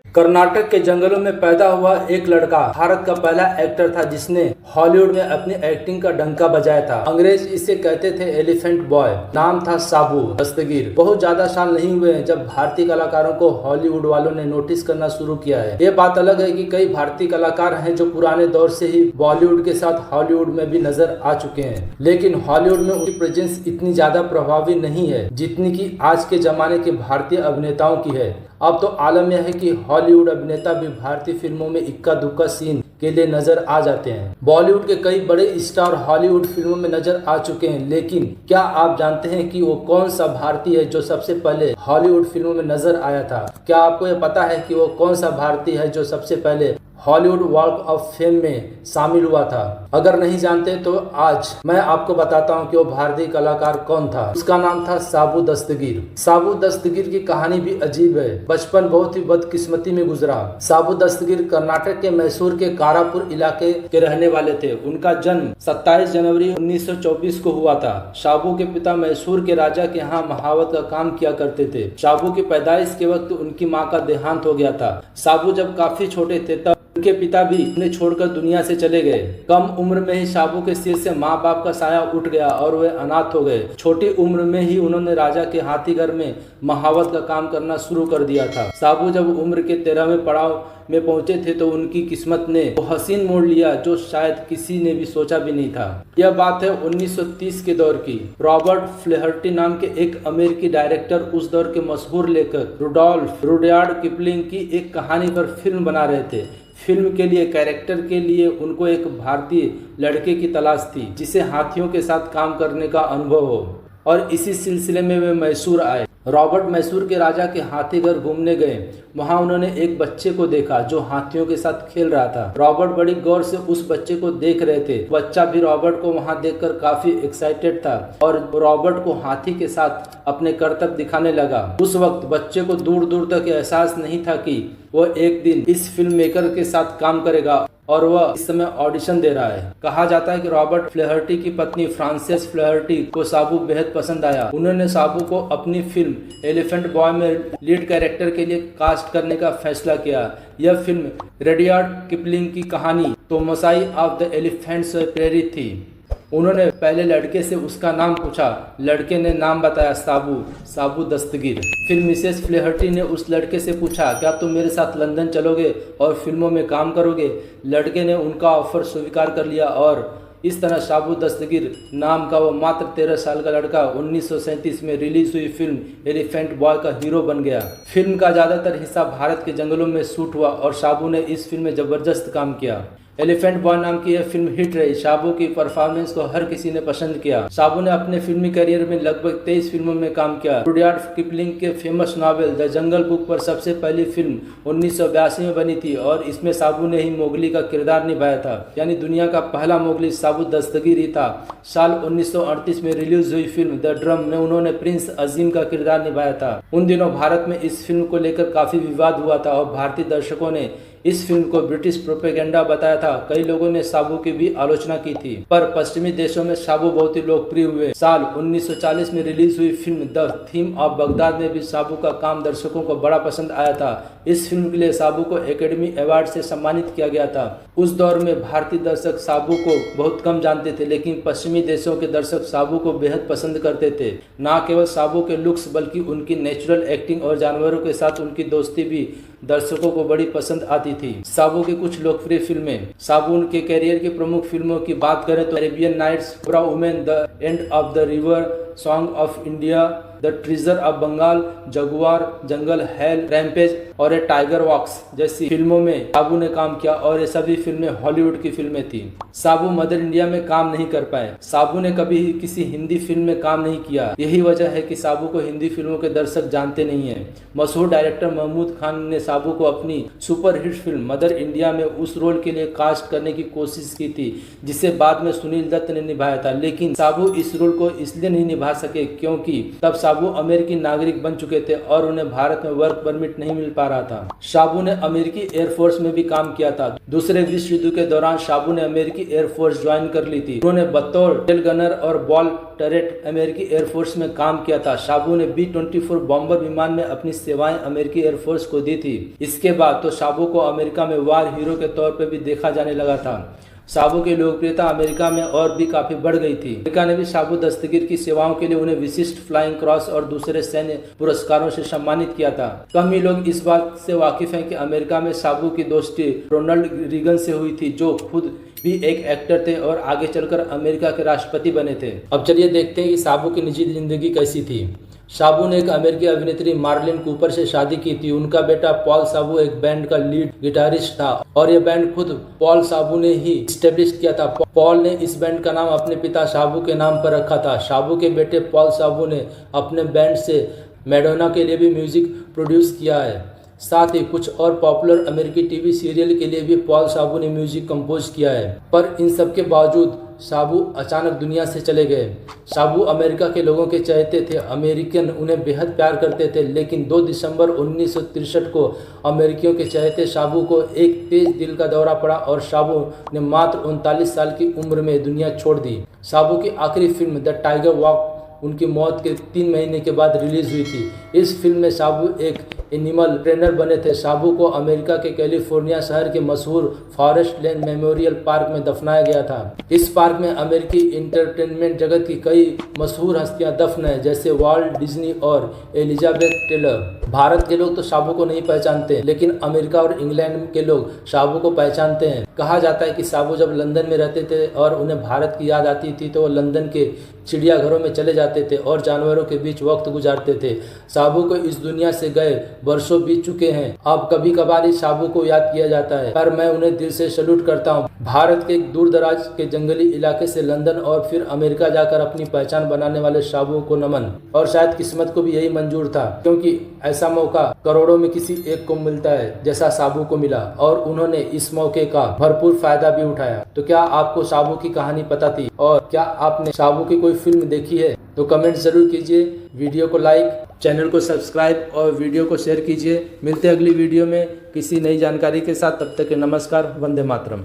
कर्नाटक के जंगलों में पैदा हुआ एक लड़का भारत का पहला एक्टर था जिसने हॉलीवुड में अपनी एक्टिंग का डंका बजाया था। अंग्रेज इसे कहते थे एलिफेंट बॉय। नाम था साबू दस्तगीर। बहुत ज्यादा साल नहीं हुए हैं जब भारतीय कलाकारों को हॉलीवुड वालों ने नोटिस करना शुरू किया है। ये बात अलग है कि कई भारतीय कलाकार हैं जो पुराने दौर से ही बॉलीवुड के साथ हॉलीवुड में भी नजर आ चुके हैं, लेकिन हॉलीवुड में उनकी प्रेजेंस इतनी ज्यादा प्रभावी नहीं है जितनी की आज के जमाने के भारतीय अभिनेताओं की है। अब तो आलम यह है कि हॉलीवुड अभिनेता भी भारतीय फिल्मों में इक्का दुक्का सीन के लिए नजर आ जाते हैं। बॉलीवुड के कई बड़े स्टार हॉलीवुड फिल्मों में नजर आ चुके हैं, लेकिन क्या आप जानते हैं कि वो कौन सा भारतीय है जो सबसे पहले हॉलीवुड फिल्मों में नजर आया था? क्या आपको यह पता है कि वो कौन सा भारतीय है जो सबसे पहले हॉलीवुड वॉक ऑफ फेम में शामिल हुआ था? अगर नहीं जानते तो आज मैं आपको बताता हूं कि वो भारतीय कलाकार कौन था। उसका नाम था साबू दस्तगीर। साबू दस्तगीर की कहानी भी अजीब है। बचपन बहुत ही बदकिस्मती में गुजरा। साबू दस्तगीर कर्नाटक के मैसूर के कारापुर इलाके के रहने वाले थे। उनका जन्म 27 जनवरी 1924 को हुआ था। साबू के पिता मैसूर के राजा के यहाँ महावत का काम किया करते थे। साबू की पैदाइश के वक्त उनकी माँ का देहांत हो गया था। साबू जब काफी छोटे थे तब उनके पिता भी उन्हें छोड़कर दुनिया से चले गए। कम उम्र में ही साबू के सिर से माँ बाप का साया उठ गया और वे अनाथ हो गए। छोटी उम्र में ही उन्होंने राजा के हाथीघर में महावत का काम करना शुरू कर दिया था। साबू जब उम्र के 13वें पड़ाव में पहुंचे थे तो उनकी किस्मत ने वो हसीन मोड़ लिया जो शायद किसी ने भी सोचा भी नहीं था। यह बात है 1930 के दौर की। रॉबर्ट फ्लेहर्टी नाम के एक अमेरिकी डायरेक्टर उस दौर के मशहूर लेखक रुडोल्फ रुडयार्ड किपलिंग की एक कहानी पर फिल्म बना रहे थे। फिल्म के लिए कैरेक्टर के लिए उनको एक भारतीय लड़के की तलाश थी जिसे हाथियों के साथ काम करने का अनुभव हो, और इसी सिलसिले में वे मैसूर आए। रॉबर्ट मैसूर के राजा के हाथीघर घूमने गए। वहां उन्होंने एक बच्चे को देखा जो हाथियों के साथ खेल रहा था। रॉबर्ट बड़ी गौर से उस बच्चे को देख रहे थे। बच्चा भी रॉबर्ट को वहां देखकर काफी एक्साइटेड था और रॉबर्ट को हाथी के साथ अपने करतब दिखाने लगा। उस वक्त बच्चे को दूर दूर तक एहसास नहीं था कि वह एक दिन इस फिल्म मेकर के साथ काम करेगा और वह इस समय ऑडिशन दे रहा है। कहा जाता है कि रॉबर्ट फ्लेहर्टी की पत्नी फ्रांसेस फ्लेहर्टी को साबू बेहद पसंद आया। उन्होंने साबू को अपनी फिल्म एलिफेंट बॉय में लीड कैरेक्टर के लिए कास्ट करने का फैसला किया। यह फिल्म रुडयार्ड किपलिंग की कहानी तोमसाई ऑफ द एलिफेंट से प्रेरित थी। उन्होंने पहले लड़के से उसका नाम पूछा। लड़के ने नाम बताया साबू दस्तगीर। फिर मिसेस फ्लेहर्टी ने उस लड़के से पूछा, क्या तुम मेरे साथ लंदन चलोगे और फिल्मों में काम करोगे? लड़के ने उनका ऑफर स्वीकार कर लिया और इस तरह साबू दस्तगीर नाम का वो मात्र 13 साल का लड़का 1937 में रिलीज हुई फिल्म एलिफेंट बॉय का हीरो बन गया। फिल्म का ज्यादातर हिस्सा भारत के जंगलों में शूट हुआ और साबू ने इस फिल्म में जबरदस्त काम किया। एलिफेंट बॉय नाम की यह फिल्म हिट रही। साबू की परफॉर्मेंस को हर किसी ने पसंद किया। साबू ने अपने फिल्मी करियर में लगभग 23 फिल्मों में काम किया। रुडयार्ड किपलिंग के famous novel the jungle book पर सबसे पहली फिल्म 1982 में बनी थी और इसमें साबू ने ही मोगली का किरदार निभाया था। यानी दुनिया का पहला मोगली साबू दस्तगीर ही था। साल 1938 में रिलीज हुई फिल्म द ड्रम में उन्होंने प्रिंस अजीम का किरदार निभाया था। उन दिनों भारत में इस फिल्म को लेकर काफी विवाद हुआ था और भारतीय दर्शकों ने इस फिल्म को ब्रिटिश प्रोपेगेंडा बताया था। कई लोगों ने साबू की भी आलोचना की थी, पर पश्चिमी देशों में साबू बहुत ही लोकप्रिय हुए। साल 1940 में रिलीज हुई film the theme of Baghdad में भी साबू का काम दर्शकों को बड़ा पसंद आया था। इस फिल्म के लिए साबू को एकेडमी अवार्ड से सम्मानित किया गया था। उस दौर में भारतीय दर्शक साबू को बहुत कम जानते थे, लेकिन पश्चिमी देशों के दर्शक साबू को बेहद पसंद करते थे। न केवल साबू के लुक्स बल्कि उनकी नेचुरल एक्टिंग और जानवरों के साथ उनकी दोस्ती भी दर्शकों को बड़ी पसंद आती थी। साबू की कुछ लोकप्रिय फिल्में। साबू के कैरियर की प्रमुख फिल्मों की बात करें तो Arabian Nights, Cobra Woman, the End of the River, Song of India, the Treasure of Bengal, Jaguar, Jungle, Hell, Rampage और ए टाइगर वॉक्स जैसी फिल्मों में साबू ने काम किया और ये सभी फिल्में हॉलीवुड की फिल्में थी। साबू मदर इंडिया में काम नहीं कर पाए। साबू ने कभी किसी हिंदी फिल्म में काम नहीं किया। यही वजह है कि साबू को हिंदी फिल्मों के दर्शक जानते नहीं हैं। मशहूर डायरेक्टर महमूद खान ने साबू को अपनी सुपरहिट फिल्म मदर इंडिया में उस रोल के लिए कास्ट करने की कोशिश की थी जिसे बाद में सुनील दत्त ने निभाया था, लेकिन साबू इस रोल को इसलिए नहीं निभा सके क्योंकि तब शाबू अमेरिकी नागरिक बन चुके थे और उन्हें भारत में वर्क परमिट नहीं मिल पा रहा था। शाबू ने अमेरिकी एयरफोर्स में भी काम किया था। दूसरे विश्व युद्ध के दौरान शाबू ने अमेरिकी एयरफोर्स ज्वाइन कर ली थी। उन्होंने बतौर टेल गनर और बॉल टरेट अमेरिकी एयरफोर्स में काम किया था। शाबू ने B-24 बॉम्बर विमान में अपनी सेवाएं अमेरिकी एयरफोर्स को दी थी। इसके बाद तो शाबू को अमेरिका में वार हीरो के तौर पर भी देखा जाने लगा था। शाबू की लोकप्रियता अमेरिका में और भी काफी बढ़ गई थी। अमेरिका ने भी शाबू दस्तगीर की सेवाओं के लिए उन्हें विशिष्ट फ्लाइंग क्रॉस और दूसरे सैन्य पुरस्कारों से सम्मानित किया था। कम ही लोग इस बात से वाकिफ हैं कि अमेरिका में शाबू की दोस्ती रोनाल्ड रीगन से हुई थी, जो खुद भी एक एक्टर थे और आगे चलकर अमेरिका के राष्ट्रपति बने थे। अब चलिए देखते हैं कि शाबू की निजी जिंदगी कैसी थी। शाबू ने एक अमेरिकी अभिनेत्री मार्लिन कूपर से शादी की थी। उनका बेटा पॉल शाबू एक बैंड का लीड गिटारिस्ट था और यह बैंड खुद पॉल शाबू ने ही स्टेब्लिश किया था। पॉल ने इस बैंड का नाम अपने पिता शाबू के नाम पर रखा था। शाबू के बेटे पॉल शाबू ने अपने बैंड से मैडोना के लिए भी म्यूजिक प्रोड्यूस किया है। साथ ही कुछ और पॉपुलर अमेरिकी टीवी सीरियल के लिए भी पॉल शाबू ने म्यूजिक कंपोज किया है। पर इन सब के बावजूद शाबू अचानक दुनिया से चले गए। शाबू अमेरिका के लोगों के चहेते थे। अमेरिकन उन्हें बेहद प्यार करते थे, लेकिन 2 दिसंबर 1963 को अमेरिकियों के चहेते शाबू को एक तेज दिल का दौरा पड़ा और शाबू ने मात्र 39 साल की उम्र में दुनिया छोड़ दी। शाबू की आखिरी फिल्म द टाइगर वॉक उनकी मौत के 3 महीने के बाद रिलीज हुई थी। इस फिल्म में शाबू एक एनिमल ट्रेनर बने थे। शाबू को अमेरिका के कैलिफोर्निया शहर के मशहूर फॉरेस्ट लेन मेमोरियल पार्क में दफनाया गया था। इस पार्क में अमेरिकी इंटरटेनमेंट जगत की कई मशहूर हस्तियां दफन हैं, जैसे वॉल्ट डिज्नी और एलिजाबेथ टेलर। भारत के लोग तो शाबू को नहीं पहचानते, लेकिन अमेरिका और इंग्लैंड के लोग शाबू को पहचानते हैं। कहा जाता है कि शाबू जब लंदन में रहते थे और उन्हें भारत की याद आती थी तो वो लंदन के चिड़ियाघरों में चले जाते थे और जानवरों के बीच वक्त गुजारते थे। शाबू को इस दुनिया से गए वर्षों बीत चुके हैं। अब कभी कभार इस शाबू को याद किया जाता है, पर मैं उन्हें दिल से सैल्यूट करता हूँ। भारत के दूर दराज के जंगली इलाके से लंदन और फिर अमेरिका जाकर अपनी पहचान बनाने वाले शाबू को नमन। और शायद किस्मत को भी यही मंजूर था, क्योंकि ऐसा मौका करोड़ों में किसी एक को मिलता है जैसा शाबू को मिला, और उन्होंने इस मौके का भरपूर फायदा भी उठाया। तो क्या आपको शाबू की कहानी पता थी और क्या आपने शाबू की कोई फिल्म देखी है? तो कमेंट जरूर कीजिए, वीडियो को लाइक, चैनल को सब्सक्राइब और वीडियो को शेयर कीजिए। मिलते हैं अगली वीडियो में किसी नई जानकारी के साथ। तब तक के नमस्कार, वंदे मातरम।